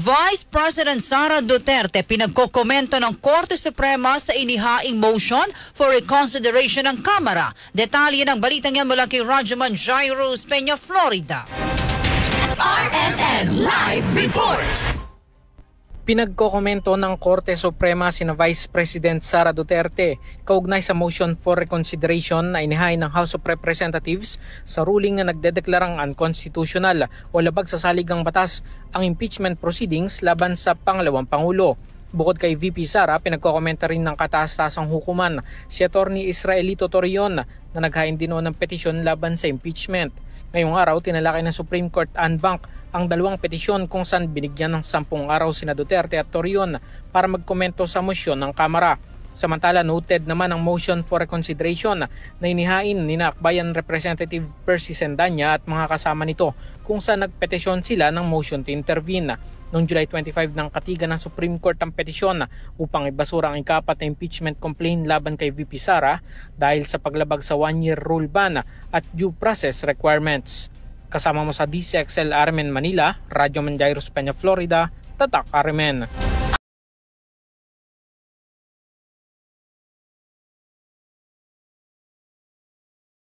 Vice President Sara Duterte pinagkokomento ng Korte Suprema sa inihaing motion for reconsideration ng Kamara. Detalye ng balitang yan mula kay Rajaman Jairus Peña, Florida. RMN Live Report! Pinagkokomento ng Korte Suprema sina Vice President Sara Duterte kaugnay sa motion for reconsideration na inihain ng House of Representatives sa ruling na nagdedeklarang unconstitutional o labag sa saligang batas ang impeachment proceedings laban sa pangalawang Pangulo. Bukod kay VP Sara, pinagkokomenta rin ng kataas-tasang hukuman si Attorney Israelito Torreon na naghain din ng petisyon laban sa impeachment. Ngayong araw, tinalakay ng Supreme Court en banc ang dalawang petisyon kung saan binigyan ng 10 araw sina Duterte at Torreon para magkomento sa motion ng Kamara. Samantala, noted naman ang motion for reconsideration na inihain ni Akbayan Representative Percy Sendanya at mga kasama nito kung saan nagpetisyon sila ng motion to intervene. Noong July 25 ng katigan ng Supreme Court ang petisyon upang ibasura ang ikapat na impeachment complaint laban kay VP Sara dahil sa paglabag sa 1-year rule ban at due process requirements. Kasama mo sa DCXL RMN Manila, Radyo Jairus Peña, Florida, Tatak RMN.